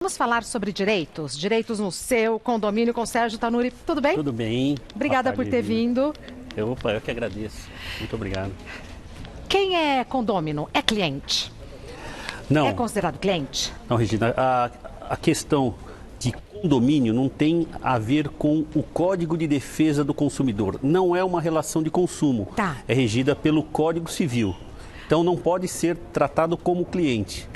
Vamos falar sobre direitos. Direitos no seu condomínio com Sérgio Tanuri. Tudo bem? Tudo bem. Obrigada por ter vindo. Eu que agradeço. Muito obrigado. Quem é condômino? É cliente? Não. É considerado cliente? Não, Regina. A questão de condomínio não tem a ver com o Código de Defesa do Consumidor. Não é uma relação de consumo. Tá. É regida pelo Código Civil. Então não pode ser tratado como cliente.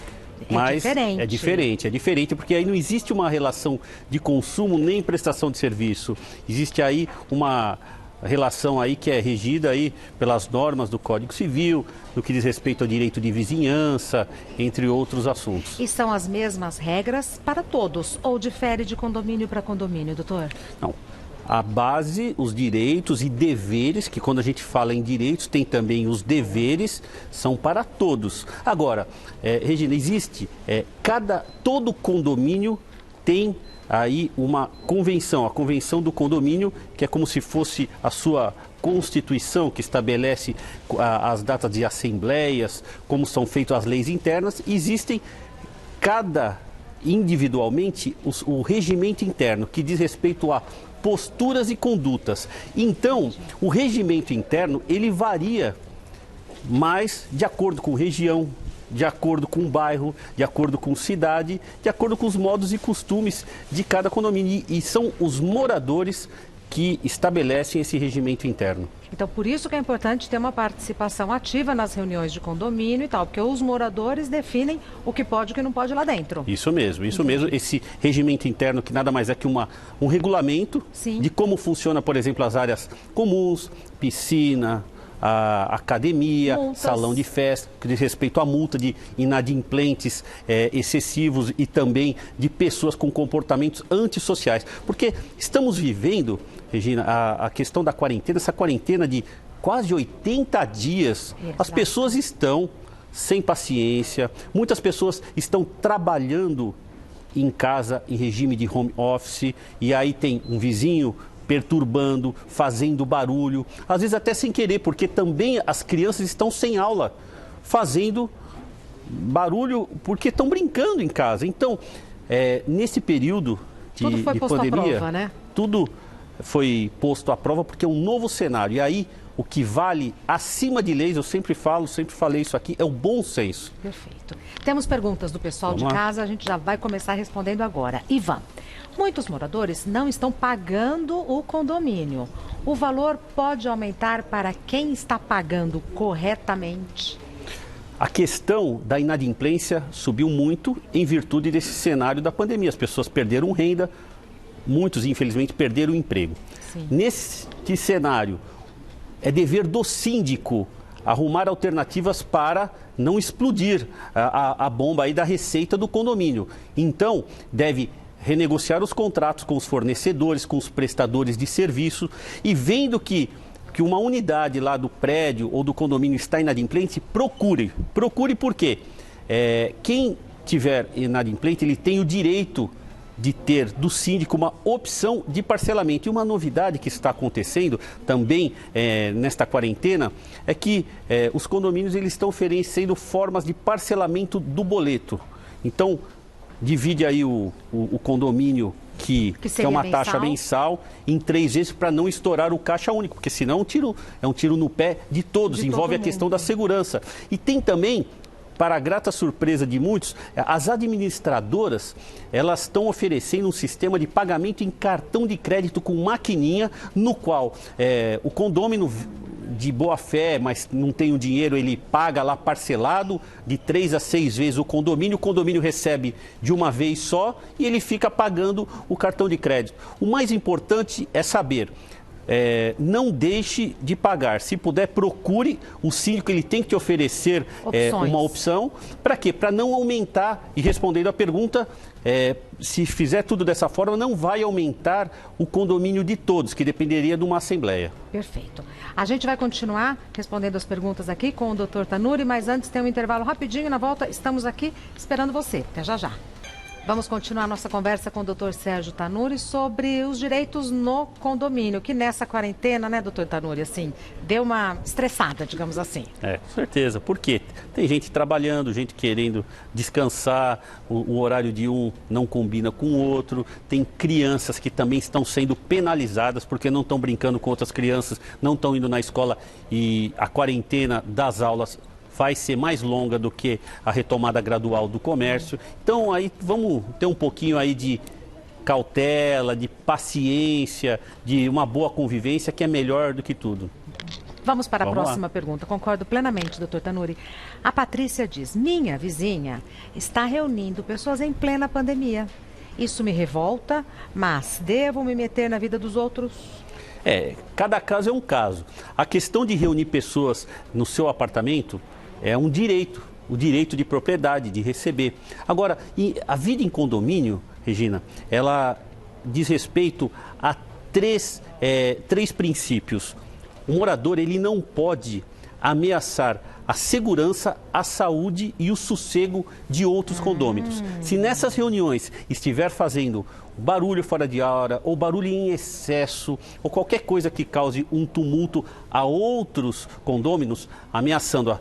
Mas é diferente porque aí não existe uma relação de consumo nem prestação de serviço. Existe aí uma relação aí que é regida aí pelas normas do Código Civil, no que diz respeito ao direito de vizinhança, entre outros assuntos. E são as mesmas regras para todos ou difere de condomínio para condomínio, doutor? Não. A base, os direitos e deveres, que quando a gente fala em direitos, tem também os deveres, são para todos. Agora, Regina, existe, todo condomínio tem aí uma convenção, a convenção do condomínio, que é como se fosse a sua Constituição, que estabelece as datas de assembleias, como são feitas as leis internas. Existem individualmente o regimento interno, que diz respeito a posturas e condutas. Então, o regimento interno, ele varia mais de acordo com região, de acordo com bairro, de acordo com cidade, de acordo com os modos e costumes de cada condomínio. E são os moradores que estabelecem esse regimento interno. Então, por isso que é importante ter uma participação ativa nas reuniões de condomínio e tal, porque os moradores definem o que pode e o que não pode lá dentro. Isso mesmo. Esse regimento interno que nada mais é que um regulamento de como funciona, por exemplo, as áreas comuns, piscina, a academia, multas, salão de festa, que diz respeito à multa de inadimplentes excessivos e também de pessoas com comportamentos antissociais. Porque estamos vivendo, Regina, a questão da quarentena, essa quarentena de quase 80 dias, exato. As pessoas estão sem paciência, muitas pessoas estão trabalhando em casa em regime de home office e aí tem um vizinho perturbando, fazendo barulho, às vezes até sem querer, porque também as crianças estão sem aula, fazendo barulho porque estão brincando em casa. Então, nesse período de pandemia, à prova, né? Tudo foi posto à prova porque é um novo cenário. E aí, o que vale acima de leis, eu sempre falei isso aqui, é o bom senso. Perfeito. Temos perguntas do pessoal de casa, a gente já vai começar respondendo agora. Ivan, muitos moradores não estão pagando o condomínio. O valor pode aumentar para quem está pagando corretamente? A questão da inadimplência subiu muito em virtude desse cenário da pandemia. As pessoas perderam renda, muitos, infelizmente, perderam o emprego. Sim. Nesse cenário, é dever do síndico arrumar alternativas para não explodir a bomba aí da receita do condomínio. Então, deve renegociar os contratos com os fornecedores, com os prestadores de serviço e vendo que uma unidade lá do prédio ou do condomínio está inadimplente, procure por quê? Quem tiver inadimplente, ele tem o direito de ter do síndico uma opção de parcelamento. E uma novidade que está acontecendo também nesta quarentena é que os condomínios eles estão oferecendo formas de parcelamento do boleto. Então, divide aí o condomínio que é uma taxa mensal em 3 vezes para não estourar o caixa único, porque senão é um tiro no pé de todos, envolve a questão da segurança. E tem também, para a grata surpresa de muitos, as administradoras, elas estão oferecendo um sistema de pagamento em cartão de crédito com maquininha, no qual o condômino de boa fé, mas não tem o dinheiro, ele paga lá parcelado de 3 a 6 vezes o condomínio recebe de uma vez só e ele fica pagando o cartão de crédito. O mais importante é saber, não deixe de pagar. Se puder, procure o síndico, ele tem que te oferecer uma opção. Para quê? Para não aumentar, e respondendo à pergunta, se fizer tudo dessa forma, não vai aumentar o condomínio de todos, que dependeria de uma assembleia. Perfeito. A gente vai continuar respondendo as perguntas aqui com o Dr. Tanuri, mas antes tem um intervalo rapidinho. Na volta, estamos aqui esperando você. Até já já. Vamos continuar nossa conversa com o doutor Sérgio Tanuri sobre os direitos no condomínio, que nessa quarentena, né, doutor Tanuri, assim, deu uma estressada, digamos assim. Com certeza. Por quê? Tem gente trabalhando, gente querendo descansar, o horário de um não combina com o outro, tem crianças que também estão sendo penalizadas porque não estão brincando com outras crianças, não estão indo na escola e a quarentena das aulas vai ser mais longa do que a retomada gradual do comércio. Então aí vamos ter um pouquinho aí de cautela, de paciência, de uma boa convivência, que é melhor do que tudo. Vamos para a próxima pergunta. Concordo plenamente, doutor Tanuri. A Patrícia diz: minha vizinha está reunindo pessoas em plena pandemia. Isso me revolta, mas devo me meter na vida dos outros? Cada caso é um caso. A questão de reunir pessoas no seu apartamento é um direito, o direito de propriedade, de receber. Agora, a vida em condomínio, Regina, ela diz respeito a três princípios. O morador, ele não pode ameaçar a segurança, a saúde e o sossego de outros condôminos. Se nessas reuniões estiver fazendo barulho fora de hora, ou barulho em excesso, ou qualquer coisa que cause um tumulto a outros condôminos, ameaçando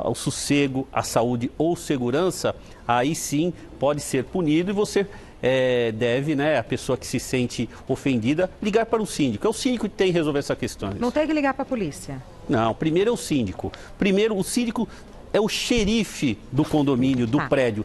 o sossego, a saúde ou segurança, aí sim pode ser punido e você deve, né, a pessoa que se sente ofendida, ligar para o síndico. É o síndico que tem que resolver essa questão. Não tem que ligar para a polícia? Não, primeiro é o síndico. Primeiro, o síndico é o xerife do condomínio, do prédio.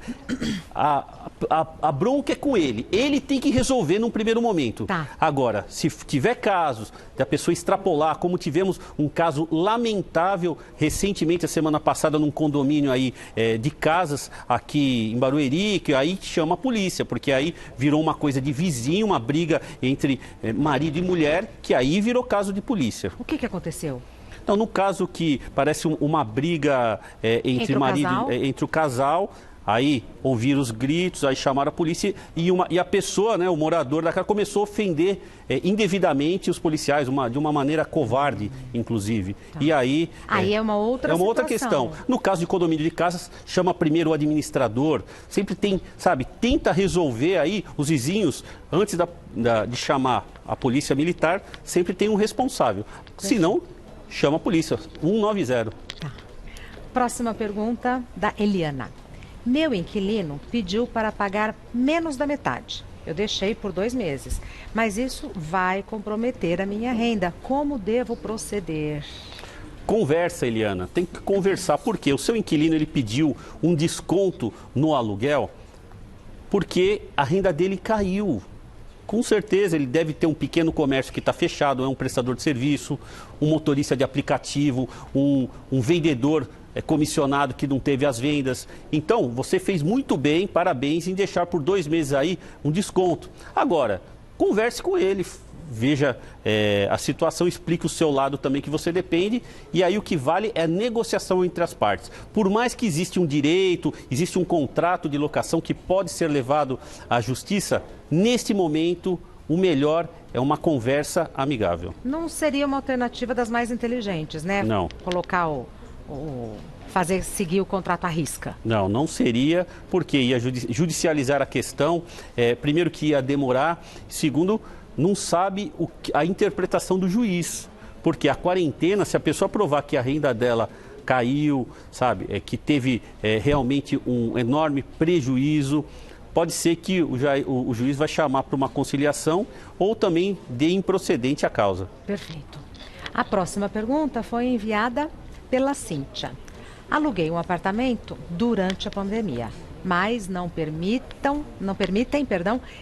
A bronca é com ele. Ele tem que resolver num primeiro momento. Agora, se tiver casos da pessoa extrapolar, como tivemos um caso lamentável recentemente, a semana passada, num condomínio aí de casas aqui em Barueri, que aí chama a polícia, porque aí virou uma coisa de vizinho, uma briga entre marido e mulher, que aí virou caso de polícia. O que aconteceu? Então, no caso que parece uma briga entre o casal, aí ouviram os gritos, aí chamaram a polícia e a pessoa, né, o morador da casa, começou a ofender indevidamente os policiais, de uma maneira covarde, inclusive. E aí é uma outra questão. No caso de condomínio de casas, chama primeiro o administrador, sempre tem, tenta resolver aí os vizinhos, antes de chamar a polícia militar, sempre tem um responsável. Se não, chama a polícia, 190. Próxima pergunta da Eliana. Meu inquilino pediu para pagar menos da metade. Eu deixei por 2 meses, mas isso vai comprometer a minha renda. Como devo proceder? Conversa, Eliana. Tem que conversar, porque o seu inquilino ele pediu um desconto no aluguel porque a renda dele caiu. Com certeza ele deve ter um pequeno comércio que está fechado, é um prestador de serviço, um motorista de aplicativo, um vendedor comissionado que não teve as vendas. Então, você fez muito bem, parabéns, em deixar por 2 meses aí um desconto. Agora, converse com ele, veja a situação, explique o seu lado também, que você depende, e aí o que vale é a negociação entre as partes. Por mais que existe um direito, existe um contrato de locação que pode ser levado à justiça, neste momento o melhor é uma conversa amigável. Não seria uma alternativa das mais inteligentes, né? Não. Colocar fazer seguir o contrato à risca. Não seria, porque ia judicializar a questão, primeiro que ia demorar, segundo, não sabe a interpretação do juiz, porque a quarentena, se a pessoa provar que a renda dela caiu, que teve realmente um enorme prejuízo, pode ser que o juiz vai chamar para uma conciliação ou também dê improcedente a causa. Perfeito. A próxima pergunta foi enviada pela Cíntia. Aluguei um apartamento durante a pandemia, mas não permitem,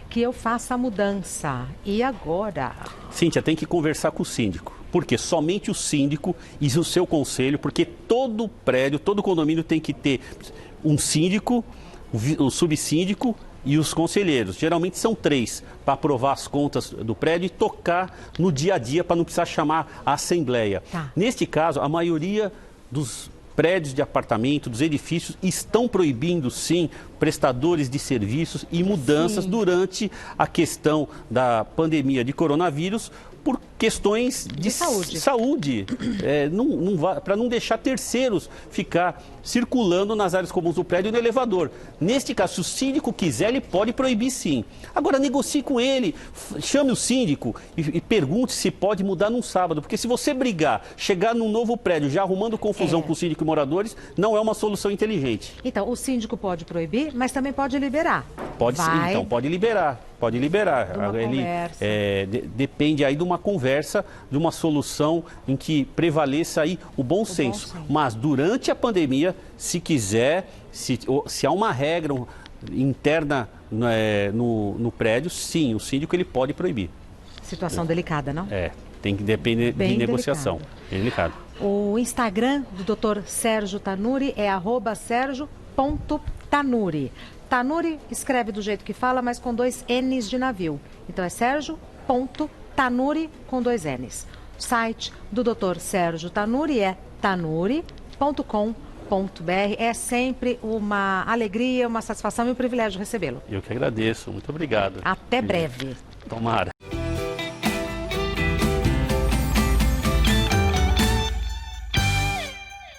que eu faça a mudança. E agora? Cíntia, tem que conversar com o síndico, porque somente o síndico e o seu conselho, porque todo prédio, todo condomínio tem que ter um síndico, o subsíndico e os conselheiros. Geralmente são 3 para aprovar as contas do prédio e tocar no dia a dia para não precisar chamar a assembleia. Neste caso, a maioria dos prédios de apartamento, dos edifícios, estão proibindo, sim, prestadores de serviços e mudanças durante a questão da pandemia de coronavírus, por questões de saúde. Para não deixar terceiros ficar circulando nas áreas comuns do prédio e no elevador. Neste caso, se o síndico quiser, ele pode proibir sim. Agora, negocie com ele, chame o síndico e pergunte se pode mudar num sábado. Porque se você brigar, chegar num novo prédio já arrumando confusão com o síndico e moradores, não é uma solução inteligente. Então, o síndico pode proibir, mas também pode liberar. Pode sim, então pode liberar. Pode liberar. Depende aí de uma conversa, de uma solução em que prevaleça aí o bom senso. Mas durante a pandemia, se quiser, se há uma regra interna no prédio, sim, o síndico ele pode proibir. Situação delicada, não? Tem que depender de negociação. É delicado. O Instagram do Dr. Sérgio Tanuri é @sergio.tanuri. Tanuri escreve do jeito que fala, mas com 2 N's de navio. Então é Sérgio.tanuri com 2 N's. O site do Dr. Sérgio Tanuri é tanuri.com.br. É sempre uma alegria, uma satisfação e um privilégio recebê-lo. Eu que agradeço. Muito obrigado. Até breve. Tomara.